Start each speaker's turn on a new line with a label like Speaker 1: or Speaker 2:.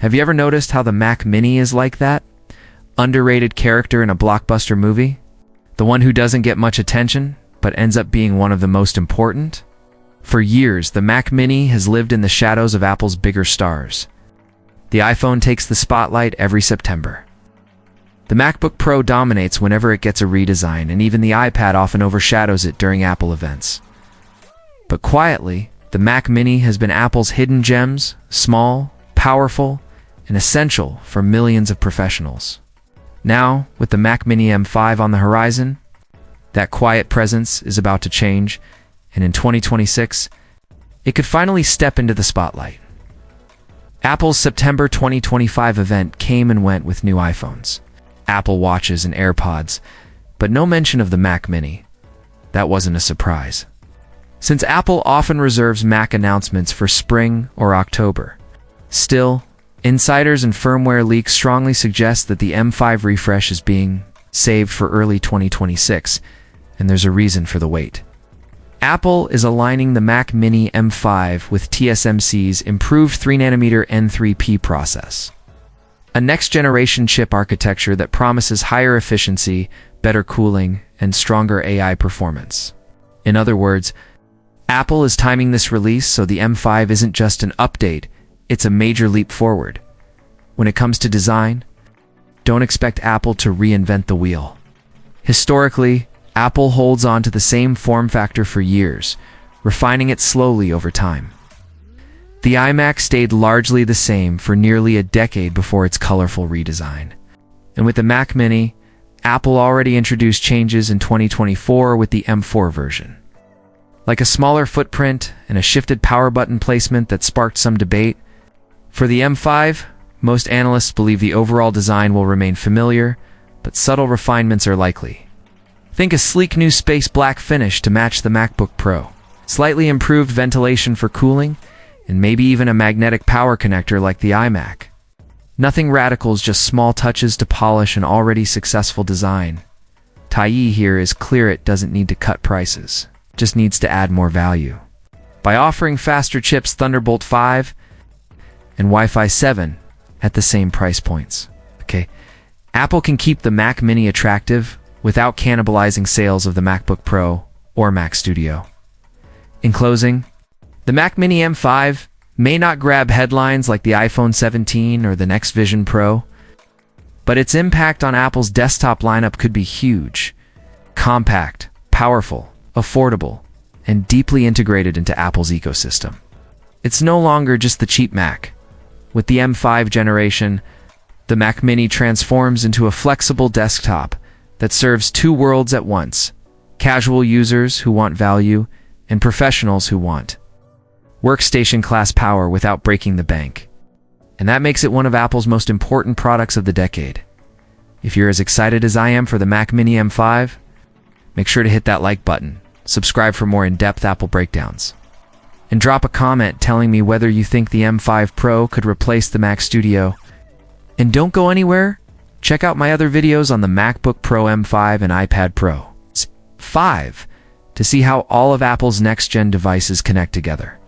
Speaker 1: Have you ever noticed how the Mac Mini is like that? Underrated character in a blockbuster movie? The one who doesn't get much attention, but ends up being one of the most important? For years, the Mac Mini has lived in the shadows of Apple's bigger stars. The iPhone takes the spotlight every September. The MacBook Pro dominates whenever it gets a redesign, and even the iPad often overshadows it during Apple events. But quietly, the Mac Mini has been Apple's hidden gems, small, powerful, and essential for millions of professionals. Now, with the Mac Mini M5 on the horizon, that quiet presence is about to change, and in 2026, it could finally step into the spotlight. Apple's September 2025 event came and went with new iPhones, Apple Watches, and AirPods, but no mention of the Mac Mini. That wasn't a surprise, since Apple often reserves Mac announcements for spring or October. Still, insiders and firmware leaks strongly suggest that the M5 refresh is being saved for early 2026, and there's a reason for the wait. Apple is aligning the Mac Mini M5 with TSMC's improved 3nm N3P process, a next-generation chip architecture that promises higher efficiency, better cooling, and stronger AI performance. In other words, Apple is timing this release so the M5 isn't just an update, it's a major leap forward. When it comes to design, don't expect Apple to reinvent the wheel. Historically, Apple holds on to the same form factor for years, refining it slowly over time. The iMac stayed largely the same for nearly a decade before its colorful redesign. And with the Mac Mini, Apple already introduced changes in 2024 with the M4 version. Like a smaller footprint and a shifted power button placement that sparked some debate, for the M5, most analysts believe the overall design will remain familiar, but subtle refinements are likely. Think a sleek new space black finish to match the MacBook Pro, slightly improved ventilation for cooling, and maybe even a magnetic power connector like the iMac. Nothing radical, just small touches to polish an already successful design. Tyee here is clear: it doesn't need to cut prices, just needs to add more value. By offering faster chips Thunderbolt 5 and Wi-Fi 7 at the same price points. Apple can keep the Mac Mini attractive without cannibalizing sales of the MacBook Pro or Mac Studio. In closing, the Mac Mini M5 may not grab headlines like the iPhone 17 or the next Vision Pro, but its impact on Apple's desktop lineup could be huge. Compact, powerful, affordable, and deeply integrated into Apple's ecosystem. It's no longer just the cheap Mac. With the M5 generation, the Mac Mini transforms into a flexible desktop that serves two worlds at once: casual users who want value and professionals who want workstation-class power without breaking the bank. And that makes it one of Apple's most important products of the decade. If you're as excited as I am for the Mac Mini M5, make sure to hit that like button, subscribe for more in-depth Apple breakdowns, and drop a comment telling me whether you think the M5 Pro could replace the Mac Studio. And don't go anywhere. Check out my other videos on the MacBook Pro M5 and iPad Pro 5 to see how all of Apple's next-gen devices connect together.